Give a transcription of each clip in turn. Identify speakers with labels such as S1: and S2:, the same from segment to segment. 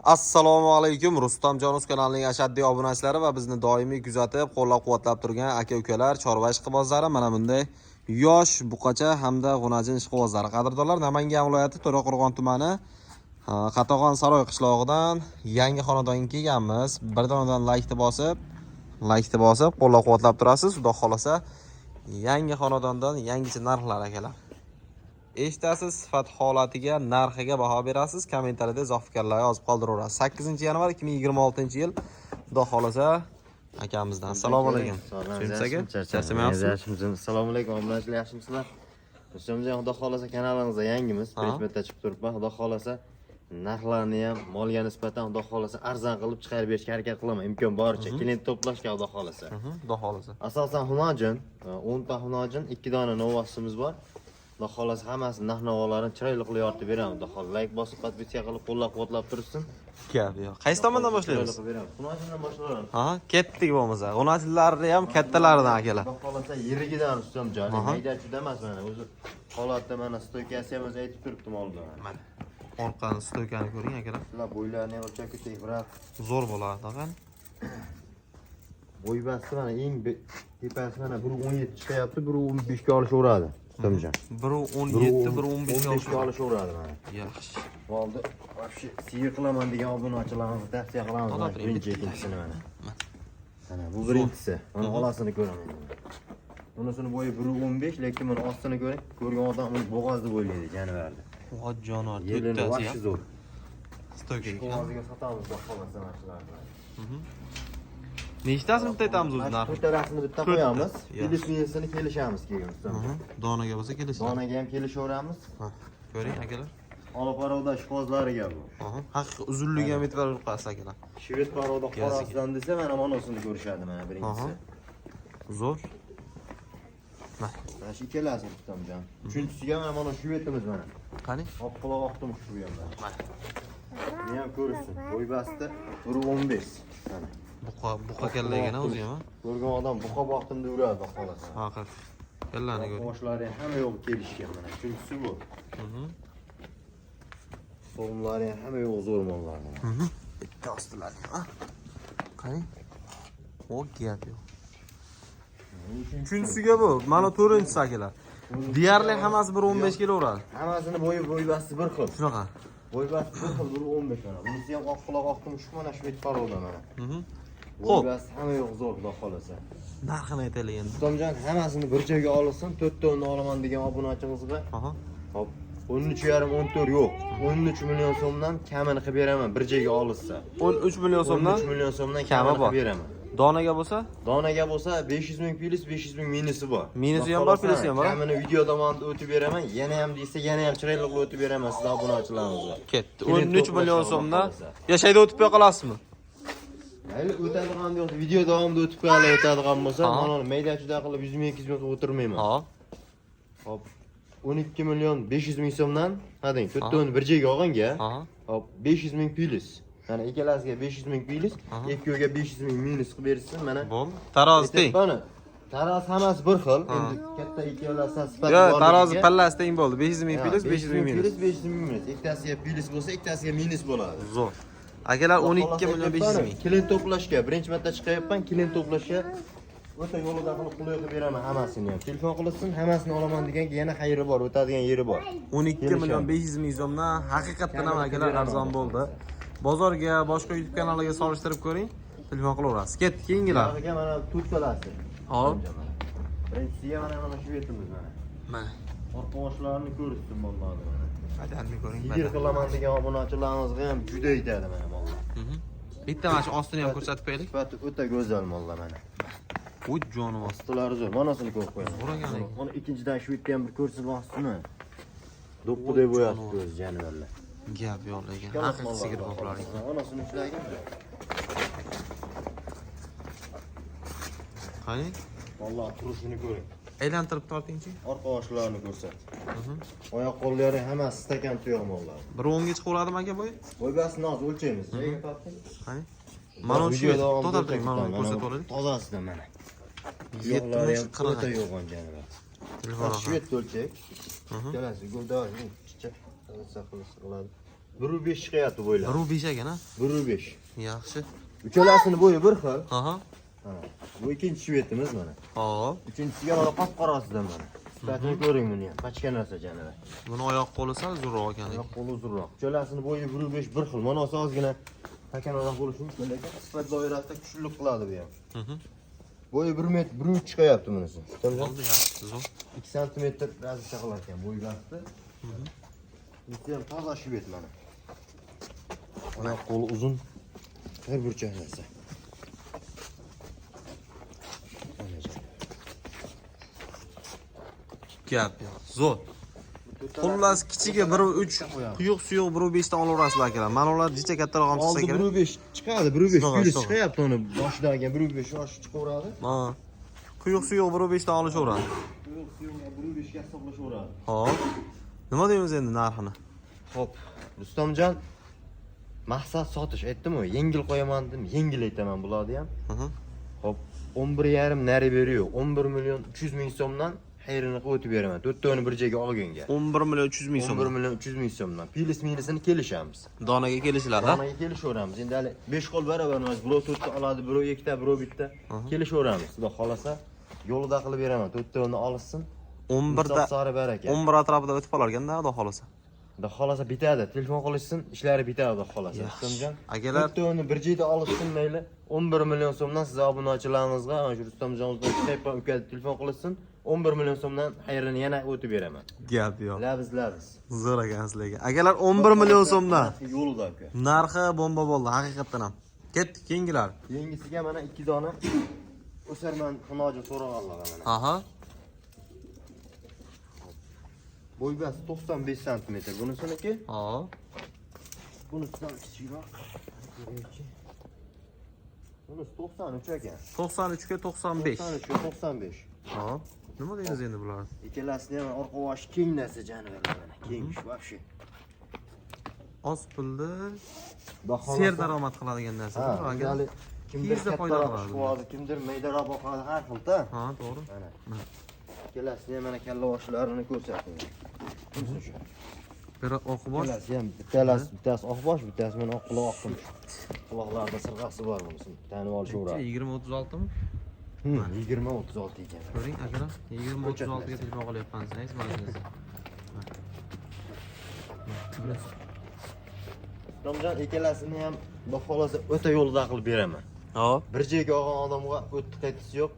S1: Assalomu alaykum. Rustamjonuz kanalining ashaddiy obunachilari va bizni doimiy kuzatib, qo'llab-quvvatlab turgan aka-ukalar, chorva ishqibozlari, mana bunday yosh buqacha hamda g'unajin ishqibozlari. Qadrdonlar, Namangan viloyati To'raqo'rg'on tumani Qatag'on Saroy qishlog'idan yangi xonadonga kelganmiz. Bir donadan laykni bosib, qo'llab-quvvatlab turasiz. Xudo xolasa, yangi xonadondan yangicha narxlar akalar. Eshitasiz, sifat holatiga, narxiga baho berasiz. Kommentariyada izoh fikrlar yozib qoldiraverasiz. 8-yanvar 2026-yil Xudo xolasa akamizdan. Assalomu alaykum.
S2: Charchamayapsizmi? Assalomu alaykum, obunachilar, yaxshimisizlar? Rustamjon, Xudo xolasa kanalimizda yangimiz, birinchi chiqib turibman. Xudo xolasa narxlarni ham molga nisbatan Xudo xolasa arzon qilib chiqarib berishga harakat qilaman. Imkon boricha klient to'plashga Xudo xolasa.
S1: Xudo xolasa.
S2: Asosan hunojin, 10 ta hunojin, 2 dona novosimiz bor. Xudo xolasa hammasi narx-navolarni chiroyli qilib yoritib beraman. Xudo xolasa like bosib, podpiska qilib, qo'llab-quvvatlab tursin.
S1: Gap yo'q. Qaysi tomondan boshlaymiz?
S2: Hunojindan boshlaymiz.
S1: Ketdik bo'lmasa. Hunojinlarni ham kattalaridan akalar.
S2: Xudo xolasa yirigidan Rustamjon, haydachuda emas mana. O'zi holatda mana stoykasi ham o'zi aytib turibdi molda.
S1: Mana. Orqani stoykani ko'ring akalar.
S2: Ular bo'ylarini ham o'lchab ketdik, biroq
S1: zo'r bo'ladi, tag'in.
S2: Bo'y basti mana eng tepasi mana 1.17 chiqyapti, 1.15 ga olishaveradi. Rustamjon.
S1: 1.17, 1.15 ga
S2: olishaveradi mana.
S1: Yaxshi.
S2: Bo'ldi. Вообще siyer qilaman degan obunachilarimiz tavsiya qilamiz. Birinchi ikkinchisini mana. Mana bu birinchisi. Mana olasini ko'raman. Bunisini bo'yi 1.15, lekin buni ostini ko'ring. Ko'rgan odam uni bo'g'ozni bo'ylaydi, jonivorni.
S1: Voh jonivor,
S2: to'ttasi ham zo'r.
S1: Stoyka ekan.
S2: Bo'g'oziga sotamiz, xohlasa narxlarni.
S1: Nechtasini bitta aytamiz o'zi narxi?
S2: To'rtasini bitta qo'yamiz. Kelishini kelishamiz keyin.
S1: Donaga bo'lsa kelishamiz.
S2: Donaga ham kelishaveramiz.
S1: Ko'ring akalar.
S2: Olib parovda ishqibozlariga bu.
S1: Haqiqiy uzunligi ham e'tibor qilasiz akalar.
S2: Shved parovda qorasidan desa mana monosini ko'rishadi mana birinchisi.
S1: Zo'r.
S2: Mana shu ikkalasi Rustamjon. Uchinchisiga mana shvedimiz mana.
S1: Qani?
S2: Opqaloq oqdim shu yerda. Mana. Buni ham ko'rsin. Bo'y basti 1.15. Mana.
S1: Buqa kallagan o'zi ham.
S2: Ko'rgan odam buqa boqdim deb uradi xohlasa.
S1: Haqiqat. Kallani ko'ring.
S2: Boshlari hamma yo'q kelishgan mana. Uchinchisi bu. So'mlari hamma yo'q zo'r mollar.
S1: Bitta ostilari. Qani? O gap yo'q. Uchinchisiga bu, mana 4-inchisi akalar. Deyarli hammasi 1.15 kelaveradi.
S2: Hammasini bo'y basti bir xil.
S1: Shunaqa.
S2: Bo'y basti bir xil 1.15 mana. Bunisi ham oq quloq oqdim shu mana shu parovda mana. Bo'y basti hamma yo'q zo'r xudo xolasa.
S1: Narxini aytaylik endi.
S2: Rustamjon, hammasini bir joyga olsin, 4 ta uni olaman degan obunachimizga. Hop. 13,5-14 yo'q. 13 million so'mdan kamini qilib beraman bir joyga olsa.
S1: 13 million so'mdan?
S2: 13 million so'mdan kamini qilib beraman.
S1: Donaga bo'lsa?
S2: Donaga bo'lsa 500 ming plyus, 500 ming minusi bor.
S1: Minusi ham bor, plyusi ham bor.
S2: Kamini video davomida o'tib beraman. Yana ham desa, yana ham chiroyli qilib o'tib beraman sizlar obunachilarimizga.
S1: Ketdi. 13 million so'mdan yashayda o'tib qo'ya qolasizmi?
S2: Mayli o'tadigan yo'q, video davomida o'tib qo'yalay o'tadigan bo'lsa, mana maydachuda qilib 100 ming, 200 ming o'tirmayman. Hop. 12 million 500 ming so'mdan, hading, 4 tonni bir joyga olganga, hop, 500 ming plyus. Mana ikkalasiga 500 ming plyus, ikkoviga 500 ming minus qilib bersin, mana.
S1: Bo'ldi. Tarozi teng.
S2: Mana taroz hammasi bir xil. Endi katta ikkalasidan sifat bor.
S1: Yo'q, tarozi pallasi teng bo'ldi. 500 ming plyus, 500 ming minus.
S2: 500 ming minus. Ikkitasiga plyus bo'lsa, ikkitasiga minus bo'ladi.
S1: Zo'r. Akalar 12 million 500 ming.
S2: Klient to'plashga, birinchi marta chiqayapman, klient to'plashga o'ta yo'lida qilib qulay qilib beraman hammasini ham. Telefon qilsin, hammasini olaman deganga yana xayri bor, o'tadigan yeri bor.
S1: 12 million 500 ming so'mdan haqiqatdan ham akalar arzon bo'ldi. Bozorga, boshqa YouTube kanaliga solishtirib ko'ring. Telefon qilaverasiz. Ketdik, keyingilar.
S2: Bularga mana tutkalasi.
S1: Hop.
S2: Birinchisiga mana shu yetimiz mana.
S1: Mana.
S2: Orqa boshlarini ko'rsin mollarni mana.
S1: Badanni ko'ring.
S2: Yigir qilaman degan obunachilarimizga ham juda yetadi mana mollar.
S1: Bitta mana shu ostini ham ko'rsatib qo'yaylik.
S2: Sifati o'ta go'zal mollar mana.
S1: Uy jonim
S2: ostilari zo'r. Manasini ko'rib qo'yaman.
S1: Zo'r ekan.
S2: Mana ikkinchidan shu yerda ham bir ko'rsin ostini. Do'ppiday bo'yatib ko'z jonivorlar.
S1: Gap yo'q lekin. Haqiqiy sigir boqlaring.
S2: Manasini ushlagan.
S1: Qani?
S2: Valloh turishini ko'ring.
S1: Aylantirib tortingchi.
S2: Orqa boshlarini ko'rsat. Oyoq qo'llari hammasi stakan tuyoq mollar.
S1: 1.10 ga chiqaveradimi aka bo'y?
S2: Bo'y basini hozir o'lchaymiz. Joyiga torting.
S1: Qani? Mana shu to'xtab turing, mana ko'rsatib olaylik.
S2: Tozasidan mana.
S1: 70-40
S2: yo'g'on jonivar.
S1: Telefon
S2: Shved o'lchak. Kelasi gulda chicha qiladi. 1.5 chiqyapti bo'ylar.
S1: 1.5 ekan ha.
S2: 1.5.
S1: Yaxshi.
S2: Uchalasini bo'yi bir xil.
S1: Aha.
S2: Mana. Bu ikkinchi shvetimiz mana.
S1: Hop.
S2: Uchinchisiga mana qop-qorasidan mana. Sifatini ko'ring buni ham. Qachga narsa janavar.
S1: Buni oyoq qo'li sal zo'rroq ekan.
S2: Oyoq qo'li uzunroq. Uchalasini bo'yi 1.5 bir xil. Mana ozgina pakanaroq bo'lishi mumkin, lekin sifat doirasida kuchlilik qiladi bu ham. Bo'yi 1 metr 1.3 chiqyapti bunisi.
S1: Bo'ldi, yaxshi, zo'r.
S2: 2 santimetr razlika qilar ekan bo'yi basti. Bu ham toza shvet mana. Oyoq qo'li uzun. Bir burchak narsa.
S1: Gap yo'q. Zo'r. Xullas kichiga 1.3 quyuq suyuq 1.5 dan olaverasizlar akalar. Mana ular jicha kattaroq ham chiqsa kerak.
S2: 1.5 chiqadi, 1.5 plyus chiqyapti uni boshidan ekan 1.5 yosh chiqaveradi.
S1: Ha. Quyuq suyuq 1.5 dan olishaveradi.
S2: Quyuq suyuqga 1.5 ga hisoblashaveradi.
S1: Hop. Nima deymiz endi narxini?
S2: Xo'p, Rustamjon, maqsad sotish aytdim-ku, yengil qo'yaman dedim, yengil aytaman bularni ham. Xo'p, 11,5 nari beriyor. 11 milyon 300 ming so'mdan xayrini qilib o'tib beraman. 4 tani bir joyga olganga.
S1: 11 million 300 ming so'm.
S2: 11 milyon 300 ming so'mdan. Plus minusini kelishamiz.
S1: Donaga kelishlar, ha?
S2: Donaga kelishaveramiz. Endi hali 5 qo'l barobar emas. Birov 4 ta oladi, birov 2 ta, birov bitta. Kelishaveramiz. Xudo xolasa, yo'lida qilib beraman. 4 tani olsin.
S1: 11 da
S2: sari baraka.
S1: 11 atrofida o'tib qolarganda, xudo xolasa.
S2: Xudo xolasa bitadi. Telefon qilishsin, ishlari bitadi xudo xolasa. Rustamjon.
S1: Akalar
S2: 4 tani bir joyda olishsin mayli. 11 milyon so'mdan siz obunachilaringizga, ana shu Rustamjondan Skype uka telefon qilishsin. 11 milyon so'mdan xayrini yana o'tib beraman.
S1: gap yo'q.
S2: Labiz.
S1: Zo'r ekan sizlarga. Akalar 11 million so'mdan.
S2: Yo'lida aka.
S1: Narxi bomba bo'ldi, haqiqatan ham. Ketdik keyingilar.
S2: Yengisiga mana 2 dona o'sarman xunoji so'raganlar mana.
S1: Aha.
S2: Bo'y basi 95 cm bunisiniki.
S1: Ha.
S2: Bunisidan kichikroq. Bunisi 93 ekan.
S1: 93 ga 95.
S2: 93 ga 95.
S1: Ha. Nima deymiz endi bular?
S2: Ikkalasini ham orqa boshi keng narsa janivorlar mana. Kengsh вообще.
S1: Oz pulda
S2: Baholar
S1: ser daromad qiladigan narsa.
S2: Ha, ya'ni kimdir
S1: Tezda foyda
S2: kattaroq
S1: qiladi.
S2: chiqadi, kimdir maydaroq boqadi, har xilda.
S1: Ha, to'g'ri.
S2: Mana. Ikkalasini ham mana kalla boshlarini ko'rsating. Bunisi
S1: Biri oq bosh,
S2: Ikkalasi ham bittasi oq bosh, bittasi mana oq quloq oqmish. Quloqlarida sirg'asi bor bunisi. Tanib olishaveradi.
S1: 20-36 mi?
S2: 20-36 ekan.
S1: Ko'ring, akalar, 20-36 ga telefon qilyapmansiz, mana shunisi.
S2: Domjon ikkalasini ham xudo xolasa o'ta yo'lda qilib beraman.
S1: Hop.
S2: Bir joyga olgan odamga o'tdi qaytisi yo'q.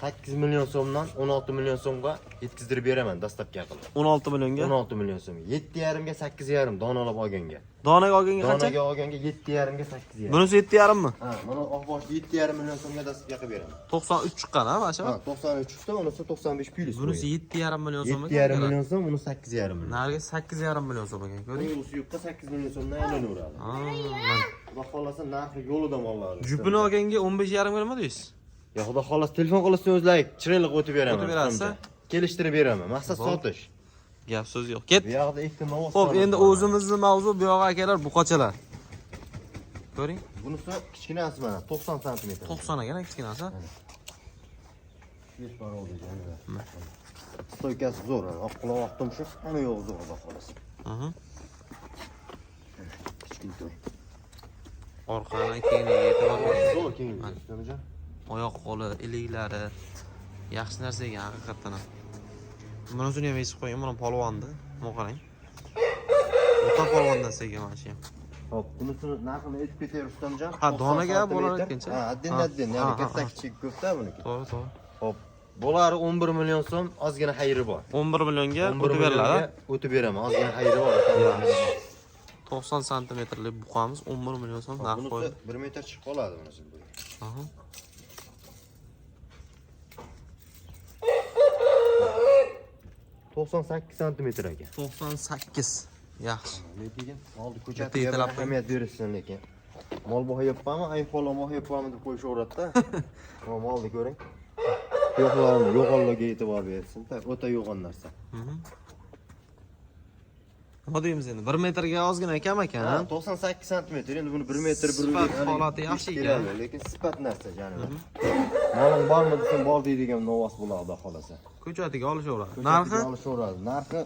S2: 8 milyon so'mdan 16 milyon so'mga yetkazdirib beraman dastlabki qilib.
S1: 16 millionga.
S2: 16 milyon so'm. 7,5 ga 8,5 donalab olganga.
S1: Donaga olganga qancha?
S2: Donaga olganga 7,5 ga 8,5.
S1: Bunisi 7,5 mi?
S2: Ha, mana oq boshga 7,5 milyon so'mga dastlabki qilib beraman.
S1: 93 chiqqan, ha, mana shu.
S2: Ha, 93 chiqdi, unisi 95 plyus.
S1: Bunisi 7,5 million so'm ekan.
S2: 7,5 milyon so'm, uni 8,5 milyon.
S1: Nariga 8,5 million so'm ekan, ko'ring.
S2: Uning suyuqqa 8 milyon so'mdan aylanaveradi.
S1: Ha, mana.
S2: Xudo xolasa narxi yo'lida mollar.
S1: Jupini olganga 15,5 million nima deysiz?
S2: Ya xudo xolos telefon qilishsin o'zlari chiroyli o'tib beraman.
S1: O'tib berasiz?
S2: Kelishtirib beraman. Maqsad sotish.
S1: Gap so'z yo'q. Ket.
S2: Bu yoqda ehtimol.
S1: Xo'p, endi o'zimizning mavzu bu yo'q akalar, buqachalar. Ko'ring.
S2: Bunisi kichkinasi mana 90 cm.
S1: 90 ekan, kichkinasi.
S2: 5 barobar ekan. Stoykasi zo'r, oq quloq oq tumshuq, hamma yo'q zo'r xudo xolos.
S1: Aha.
S2: Kichkina to'y.
S1: Orqadan kengiga e'tibor bering.
S2: Zo'r keng. Ustamijon.
S1: Oyoq qo'li, iliklari yaxshi narsa ekan haqiqatan ham. Bunisini ham esib qo'ying, buni polvonni. Mana qarang. O'ta polvondan ekan mana shu ham.
S2: Hop, bunisini narxini aytib ketay Rustamjon.
S1: Ha, donaga bo'lar ekancha.
S2: Ha, addin, ya'ni katta kichik ko'pda buniki.
S1: To'g'ri.
S2: Hop, bo'lari 11 million so'm, ozgina xayri bor.
S1: 11 millionga
S2: 11
S1: o'tib beriladi.
S2: O'tib beraman, ozgina xayri bor.
S1: 90 santimetrlik buqamiz 11 million so'm narx qo'ydi.
S2: 1 metr chiqib qoladi bunisi.
S1: Aha.
S2: To'qson 98 santimetr ekan.
S1: 98. Yaxshi.
S2: Lekin oldi
S1: Bitta
S2: ko'chatiga
S1: yetalab
S2: ahamiyat berishsin lekin. Mol boqyapmanmi, iPhone boqyapmanmi deb qo'yishaveradi-da. Mana molni ko'ring. Yo'qollarga e'tibor bersin. O'ta yo'g'on narsa.
S1: Nima deymiz endi? 1 metrga ozgina kam ekan.
S2: 98 santimetr. Endi buni 1 metr 1
S1: Sifat holati yaxshi ekan.
S2: Lekin sifat narsa janivar. Moling bormi desam bor deydigan novoz bo'ladi xolasa.
S1: Ko'chatiga olishaveradi. Narxi?
S2: Olishaveradi. Narxi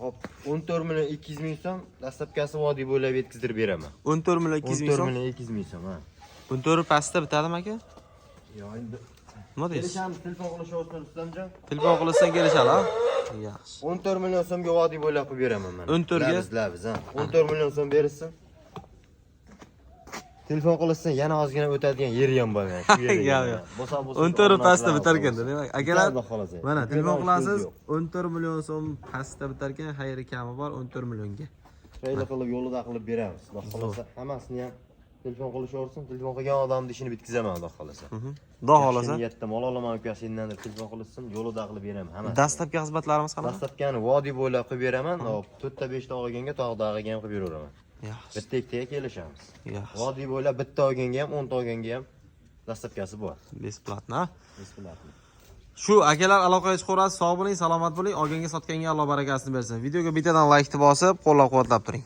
S2: Hop, 14 million 200 ming so'm dastlabkasi vodiy bo'ylab yetkazdirib beraman.
S1: 14 million 200 ming
S2: 14
S1: so'm.
S2: million 200 ming so'm, ha.
S1: 14 pastda bitadimi aka?
S2: Yo, endi
S1: Nima deysiz?
S2: kelishamiz, telefon qilishyapsiz Rustamjon.
S1: Telefon qilsang kelishadi, ha? Yaxshi.
S2: 14 million so'mga vodiy bo'ylab qilib beraman mana.
S1: 14 ga?
S2: Labiz, ha. 14 million so'm berilsin. Telefon qilsang yana ozgina o'tadigan yeri ham bor mana. Shu yerga.
S1: Yo'q.
S2: Bosa
S1: 14 pastda bitar ekan, demak. Akalar,
S2: xolos.
S1: mana telefon qilasiz, 14 million so'm pastda bitar ekan, xayri kami bor 14 millionga.
S2: Treyler qilib yo'lida qilib beramiz. Xudo xolasa hammasini ham telefon qilishaversin. Telefon qilgan odamni ishini bitkazaman, xudo xolasa.
S1: Xudo xolasa.
S2: Niyatda mol olaman uka sendan deb telefon qilsin, yo'lida qilib beraman hammasini.
S1: Dastlabki xizmatlarimiz qanaqa?
S2: Dastlabkani vodiy bo'ylab qilib beraman. Hop, 4 ta 5 ta olganga tog'dag'iga ham qilib beraveraman.
S1: Yaxshi.
S2: Bitta ikkitaga kelishamiz.
S1: Yaxshi.
S2: Vodiy bo'ylab bitta olganga ham 10 ta olganga ham dastlabkasi bor.
S1: Besplatno.
S2: Bismillah.
S1: Shu akalar aloqaga chiqaverasiz. Sog' bo'ling, salomat bo'ling. Olganga sotganga Alloh barakasini bersin. Videoga bittadan like bosib, qo'llab-quvvatlab turing.